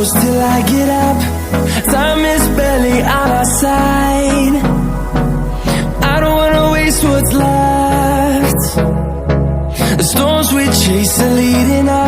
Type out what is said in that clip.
close till I get up. Time is barely on our side. I don't wanna waste what's left. The storms we chase are leading us.